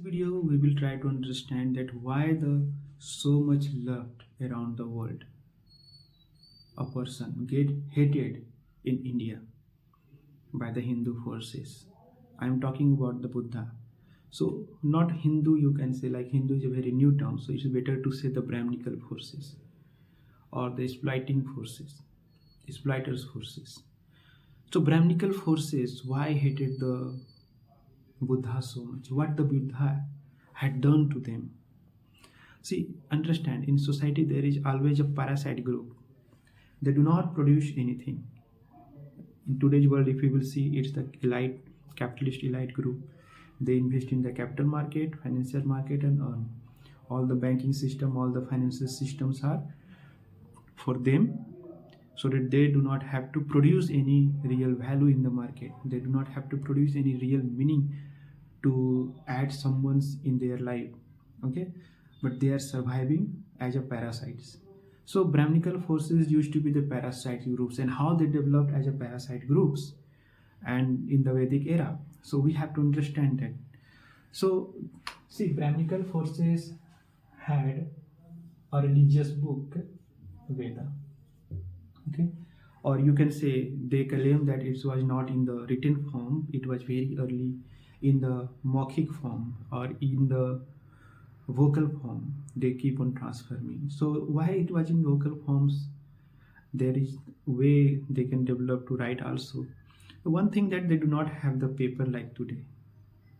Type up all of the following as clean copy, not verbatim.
Video we will try to understand that why the so much loved around the world a person get hated in India by the Hindu forces. I am talking about the Buddha. So not Hindu, you can say, like Hindu is a very new term, so it's better to say the Brahmanical forces or the exploiting forces, exploiters forces. So Brahmanical forces why hated the Buddha so much? What the Buddha had done to them? See, understand, in society there is always a parasite group. They do not produce anything. In today's world, if you will see, it's the elite, capitalist elite group. They invest in the capital market, financial market, and earn. All the banking system, all the financial systems are for them, so that they do not have to produce any real value in the market. They do not have to produce any real meaning to add someone's in their life. Okay, but they are surviving as a parasites. So Brahmanical forces used to be the parasite groups, and how they developed as a parasite groups and in the Vedic era. So we have to understand that. So see, Brahmanical forces had a religious book, Veda. Okay, or you can say they claim that it was not in the written form, it was very early in the maukhik form or in the vocal form. They keep on transforming. So why it was in vocal forms? There is way they can develop to write also. The one thing that they do not have the paper like today,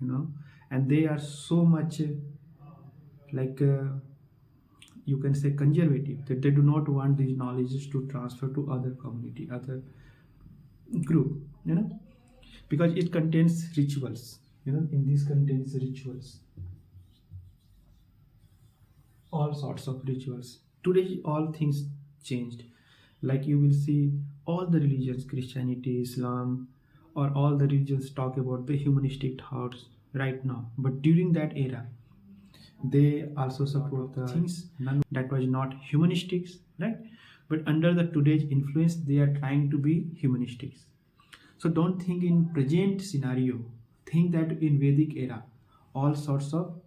and they are so much like you can say conservative, that they do not want these knowledges to transfer to other community, other group, because it contains rituals. In this contains rituals, all sorts of rituals. Today all things changed. Like you will see all the religions, Christianity, Islam, or all the religions talk about the humanistic thoughts right now. But during that era, they also support the things that was not humanistics, right? But under the today's influence, they are trying to be humanistics. So don't think in present scenario. Think that in Vedic era, all sorts of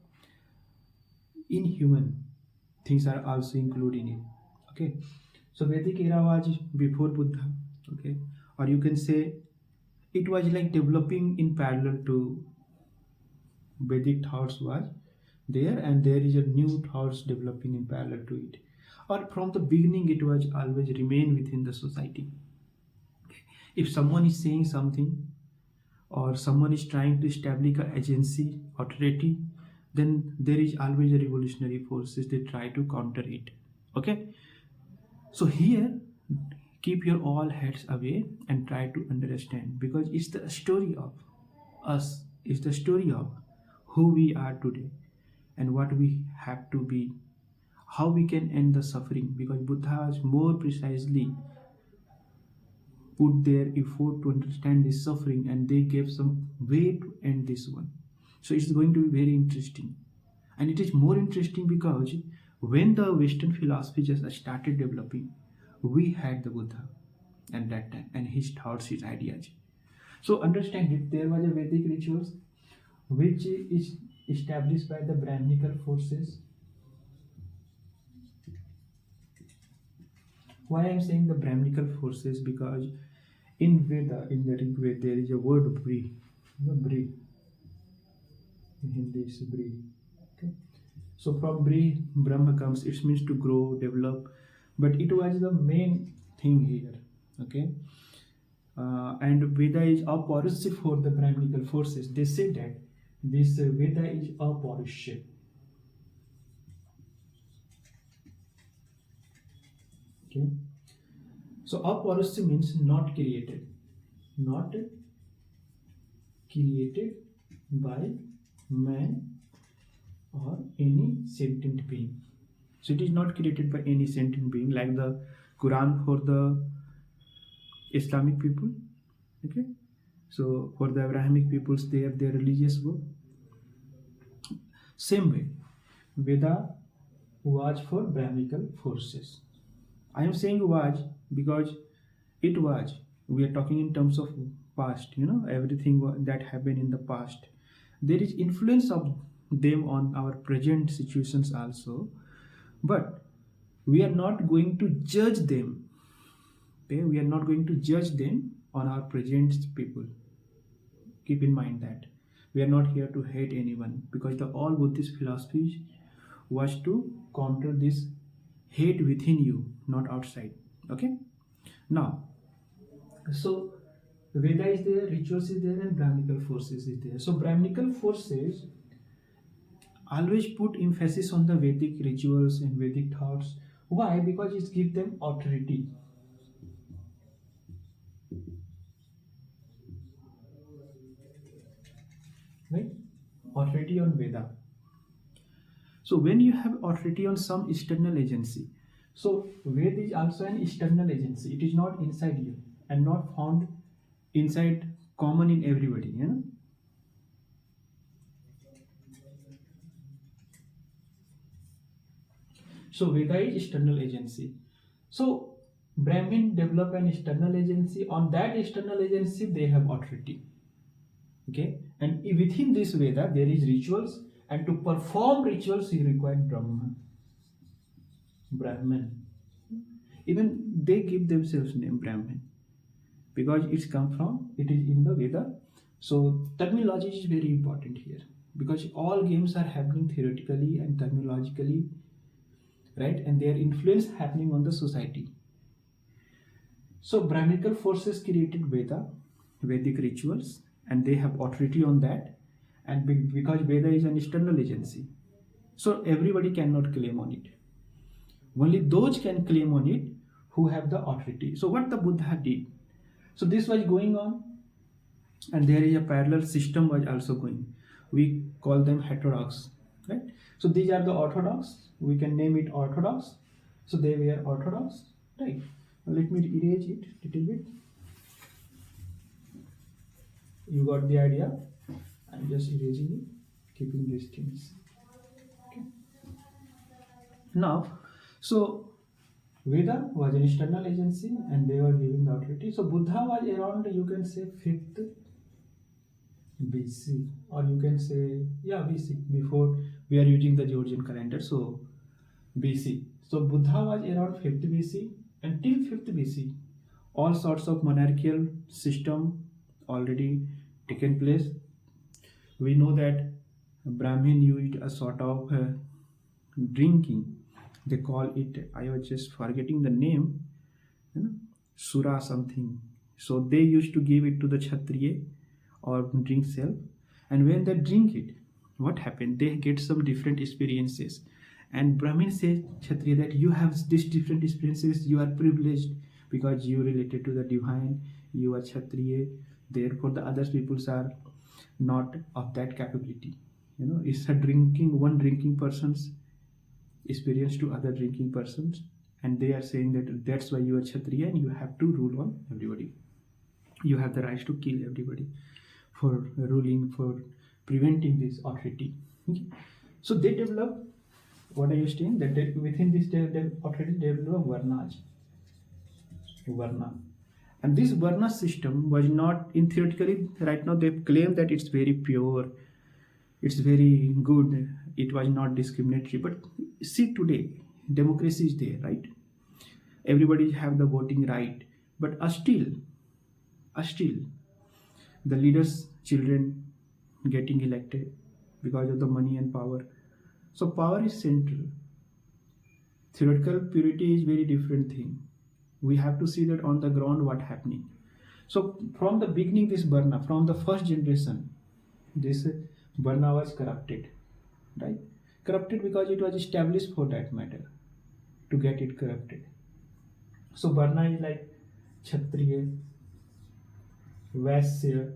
inhuman things are also included in it. Okay, so Vedic era was before Buddha. Okay, or you can say it was like developing in parallel to Vedic thoughts was there, and there is a new thoughts developing in parallel to it. Or from the beginning, it was always remain within the society. Okay. If someone is saying something, or someone is trying to establish an agency, authority, then there is always a revolutionary forces. They try to counter it. Okay. So here, keep your all heads away and try to understand, because it's the story of us. It's the story of who we are today and what we have to be, how we can end the suffering, because Buddha has more precisely put their effort to understand this suffering, and they gave some way to end this one. So it's going to be very interesting. And it is more interesting because when the Western philosophy just started developing, we had the Buddha at that time and his thoughts, his ideas. So understand it, there was a Vedic rituals which is established by the Brahmanical forces. Why I am saying the Brahmanical forces? Because in Veda, in the Rig Veda, there is a word bri. Bri. In Hindi it's bri. Okay. So from bri, Brahma comes. It means to grow, develop. But it was the main thing here. Okay. And Veda is aporusya for the Brahmanical forces. They say that this Veda is aporusya. Okay. So aporusya means not created. Not created by man or any sentient being. So it is not created by any sentient being, like the Quran for the Islamic people. Okay. So for the Abrahamic peoples, they have their religious book. Same way, Veda was for Brahmanical forces. I am saying was because it was. We are talking in terms of past, everything that happened in the past. There is influence of them on our present situations also, but we are not going to judge them. Okay, we are not going to judge them on our present people. Keep in mind that we are not here to hate anyone, because the all Buddhist philosophy was to counter this hate within you, not outside. Okay, now, so Veda is there, rituals is there, and Brahmanical forces is there. So Brahmanical forces always put emphasis on the Vedic rituals and Vedic thoughts. Why? Because it gives them authority. Right? Authority on Veda. So when you have authority on some external agency, so Veda is also an external agency. It is not inside you and not found inside, common in everybody. You know. So Veda is external agency. So Brahmin develop an external agency. On that external agency, they have authority. Okay, and within this Veda, there is rituals, and to perform rituals, you require Brahman. Even they give themselves name Brahman, because it is in the Veda. So terminology is very important here, because all games are happening theoretically and terminologically, right? And their influence happening on the society. So Brahmanical forces created Veda, Vedic rituals, and they have authority on that. And because Veda is an external agency, so everybody cannot claim on it. Only those can claim on it who have the authority. So what the Buddha did, so this was going on, and there is a parallel system was also going. We call them heterodox, right? So these are the orthodox. We can name it orthodox. So they were orthodox, right? Now let me erase it a little bit. You got the idea. I'm just erasing it, keeping these things. Okay. Now, so Veda was an external agency, and they were giving the authority. So Buddha was around, you can say, 5th BC, or you can say, yeah, BC, before we are using the Georgian calendar. So BC. So Buddha was around 5th BC, and till 5th BC, all sorts of monarchical system already taken place. We know that Brahmin used a sort of drinking. They call it, I was just forgetting the name, Sura something. So they used to give it to the Kshatriya or drink self. And when they drink it, what happened? They get some different experiences. And Brahmin says, Kshatriya, that you have these different experiences, you are privileged because you related to the divine, you are Kshatriya. Therefore, the other peoples are not of that capability. You know, it's a one drinking person's experience to other drinking persons, and they are saying that that's why you are Kshatriya and you have to rule on everybody. You have the right to kill everybody for ruling, for preventing this authority. Okay? So they develop, what are you saying? That within this authority they develop varnas. Varna. And this varna system was not, in theoretically, right now they claim that it's very pure, it's very good, it was not discriminatory. But see, today, democracy is there, right? Everybody have the voting right. But still, the leaders' children getting elected because of the money and power. So power is central. Theoretical purity is very different thing. We have to see that on the ground what happening. So from the beginning, this varna, from the first generation, this varna was corrupted, right? Corrupted because it was established for that matter, to get it corrupted. So varna is like Kshatriya, Vaisya,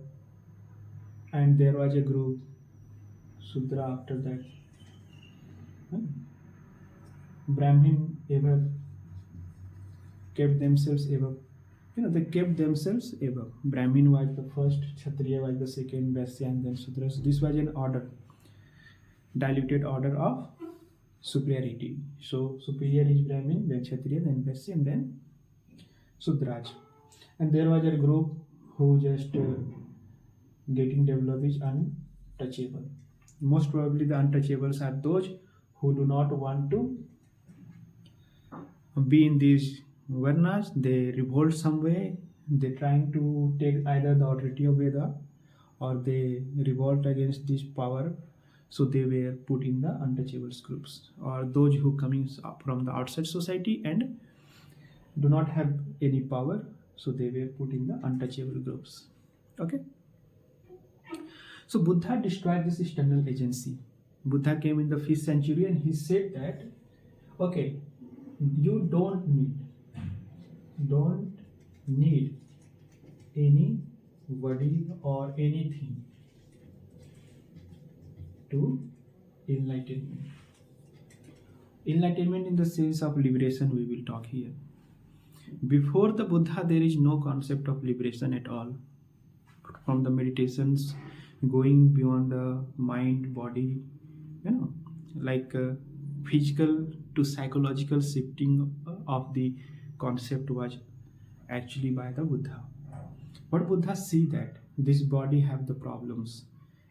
and there was a group, Sudra after that. Brahmin ever kept themselves above. You know, they kept themselves above. Brahmin was the first, Kshatriya was the second, Vaisya, and then Sudra. So this was an order, diluted order of superiority. So superior is Brahmin, then Kshatriya, then Vaisya, and then Sudraj. And there was a group who just getting developed is untouchable. Most probably the untouchables are those who do not want to be in these varnas. They revolt some way. They're trying to take either the authority of Veda, or they revolt against this power. So they were put in the untouchables groups, or those who coming from the outside society and do not have any power. So they were put in the untouchable groups. Okay. So Buddha destroyed this external agency. Buddha came in the 5th century and he said that, okay, you don't need anybody or anything to enlightenment. Enlightenment in the sense of liberation we will talk here. Before the Buddha, there is no concept of liberation at all. From the meditations, going beyond the mind, body, like physical to psychological shifting of the concept was actually by the Buddha. But Buddha see that this body have the problems.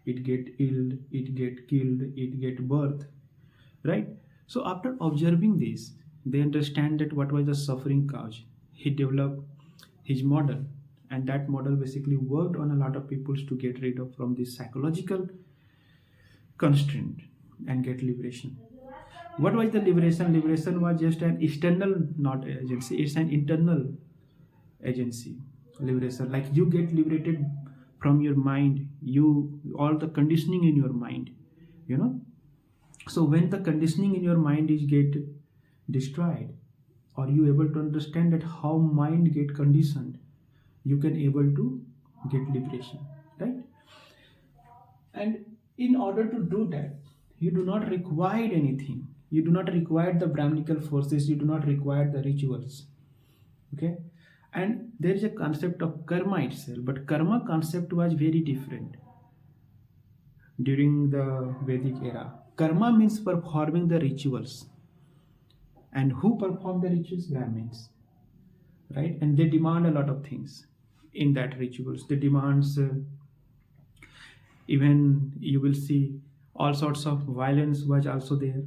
It get ill, it get killed, it get birth, right? So after observing this, they understand that what was the suffering cause. He developed his model, and that model basically worked on a lot of people to get rid of from this psychological constraint and get liberation. What was the liberation? Liberation was just an external, not agency, it's an internal agency. Liberation, like you get liberated from your mind, all the conditioning in your mind, so when the conditioning in your mind is get destroyed, or you able to understand that how mind get conditioned, you can able to get liberation, right? And in order to do that, you do not require anything. You do not require the Brahmanical forces, you do not require the rituals. Okay? And there is a concept of karma itself, but karma concept was very different during the Vedic era. Karma means performing the rituals. And who perform the rituals? Brahmins. Right? And they demand a lot of things in that rituals. They demands, even you will see all sorts of violence was also there.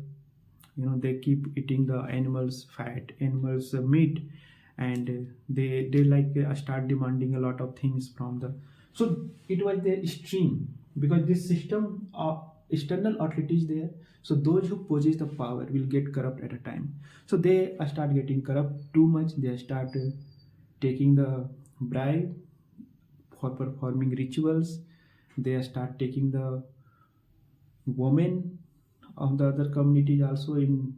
They keep eating the animals fat, animals meat, and they like start demanding a lot of things from the. So it was the extreme, because this system of external authority is there. So those who possess the power will get corrupt at a time. So they start getting corrupt too much. They start taking the bribe for performing rituals. They start taking the women of the other communities also in,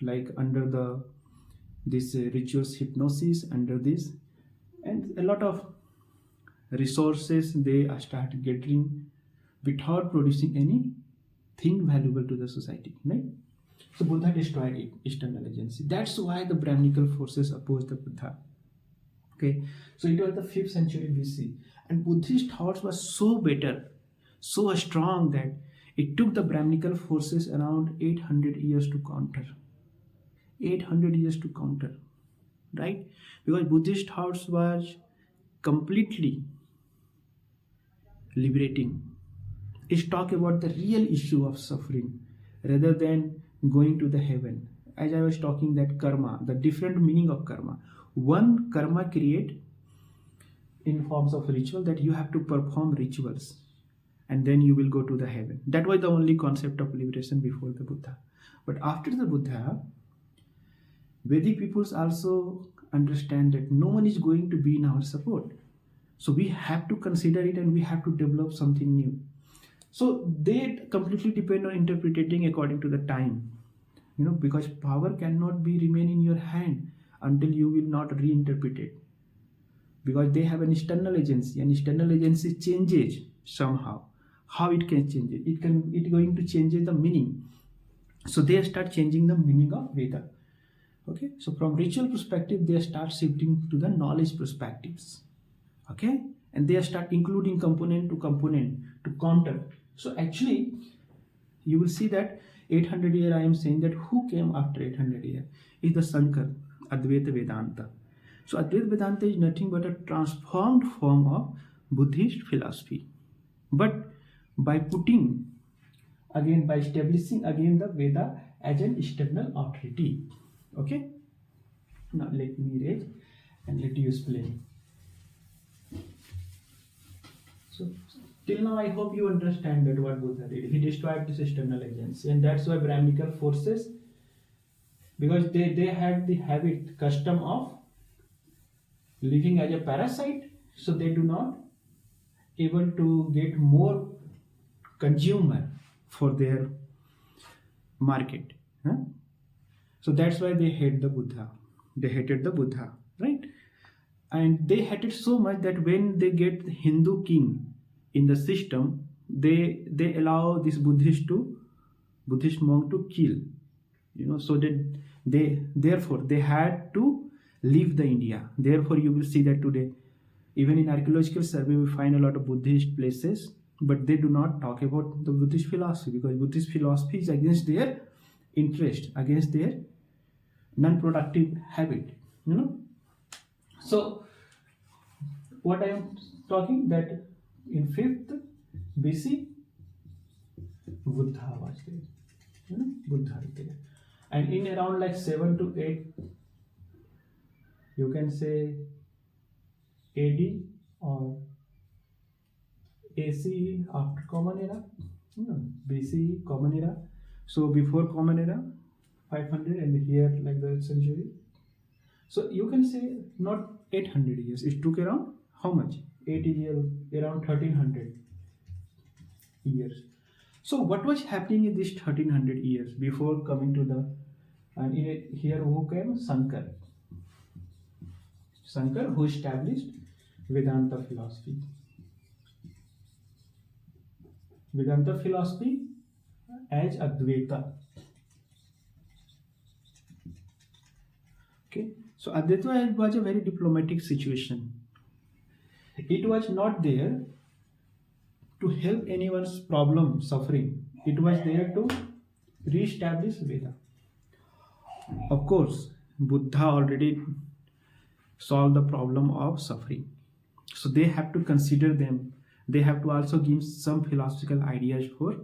like, under this rituals hypnosis, under this, and a lot of resources they start getting without producing anything valuable to the society, right? So Buddha destroyed it, external agency. That's why the Brahmanical forces opposed the Buddha. Okay, so it was the 5th century BC, and Buddhist thoughts was so better, so strong, that it took the Brahmanical forces around 800 years to counter. 800 years to counter, right? Because Buddhist thoughts was completely liberating. It's talk about the real issue of suffering rather than going to the heaven. As I was talking, that karma, the different meaning of karma. One, karma create in forms of ritual, that you have to perform rituals and then you will go to the heaven. That was the only concept of liberation before the Buddha. But after the Buddha, Vedic peoples also understand that no one is going to be in our support. So we have to consider it and we have to develop something new. So they completely depend on interpreting according to the time, because power cannot be remain in your hand until you will not reinterpret it. Because they have an external agency, and external agency changes somehow. How it can change it? It's going to change the meaning. So they start changing the meaning of Veda. Okay, so from ritual perspective, they start shifting to the knowledge perspectives. Okay, and they start including component to counter. So actually, you will see that 800 year, I am saying that who came after 800 year is the Shankar, Advaita Vedanta. So Advaita Vedanta is nothing but a transformed form of Buddhist philosophy. But by putting again by establishing again the Veda as an external authority. Okay, now let me erase and let you explain. So till now I hope you understand that what Buddha did. He destroyed this external agency, and that's why Brahmanical forces, because they had the habit, custom of living as a parasite, so they do not able to get more consumer for their market. So that's why they hate the Buddha. They hated the Buddha, right? And they hated so much that when they get the Hindu king in the system, they allow this Buddhist monk to kill, so that therefore they had to leave the India. Therefore you will see that today, even in archaeological survey, we find a lot of Buddhist places, but they do not talk about the Buddhist philosophy, because Buddhist philosophy is against their interest, against their non-productive habit. So what I am talking, that in 5th BC, Buddha was there. Buddha is there, and in around like 7 to 8, you can say AD or ACE, after Common Era, BCE, Common Era. So before Common Era, 500, and here like the century. So you can say not 800 years. It took around how much? 80 years, around 1300 years. So what was happening in this 1300 years before coming to the, and in it, here who came? Shankar, who established Vedanta philosophy. Vedanta philosophy as Advaita. Okay, so Advaita was a very diplomatic situation. It was not there to help anyone's problem, suffering. It was there to re-establish Veda. Of course, Buddha already solved the problem of suffering. So they have to consider them. They have to also give some philosophical ideas for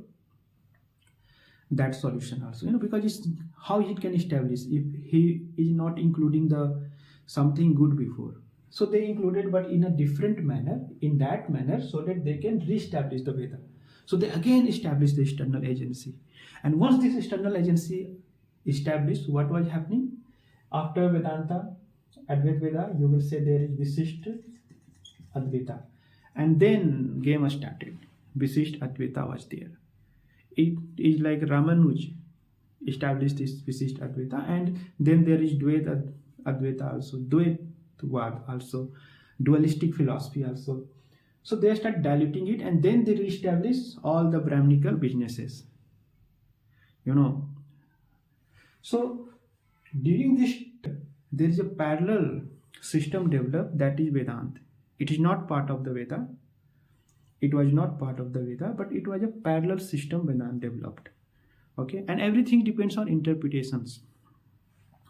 that solution also. Because it's how he can establish if he is not including the something good before. So they included, but in a different manner, in that manner, so that they can re-establish the Veda. So they again established the external agency. And once this external agency established, what was happening? After Vedanta, Advaita Veda, you will say there is Visishta Advaita. And then game started. Visishta Advaita was there. It is like Ramanuj established this Visishta Advaita, and then there is Dvaita Advaita also, Dvaitavad also, dualistic philosophy also. So they start diluting it, and then they re-establish all the Brahmanical businesses. So during this, there is a parallel system developed, that is Vedanta. It is not part of the Veda. It was not part of the Veda, but it was a parallel system Vedanta developed. Okay, and everything depends on interpretations.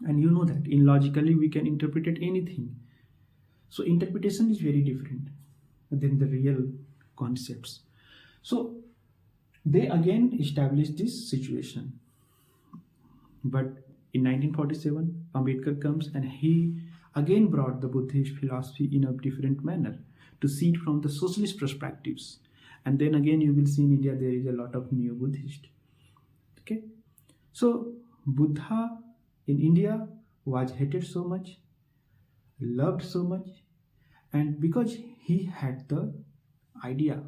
And you know that in logically we can interpret anything. So interpretation is very different than the real concepts. So they again established this situation. But in 1947, Ambedkar comes and he again brought the Buddhist philosophy in a different manner to see it from the socialist perspectives. And then again you will see in India there is a lot of new Buddhist. Okay, so Buddha in India was hated so much, loved so much, and because he had the idea,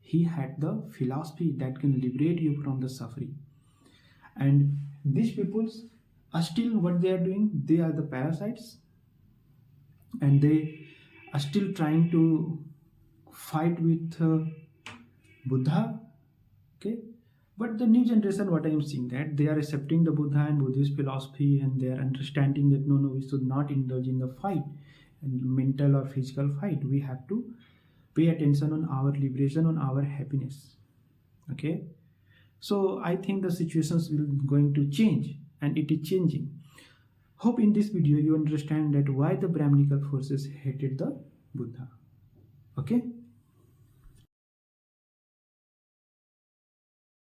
he had the philosophy that can liberate you from the suffering. And these peoples are still what they are doing. They are the parasites, and they are still trying to fight with Buddha. Okay, but the new generation, what I am seeing, that they are accepting the Buddha and Buddhist philosophy, and they are understanding that no, we should not indulge in the fight, and mental or physical fight. We have to pay attention on our liberation, on our happiness. Okay, so I think the situations will going to change, and it is changing. Hope in this video you understand that why the Brahmanical forces hated the Buddha. Okay.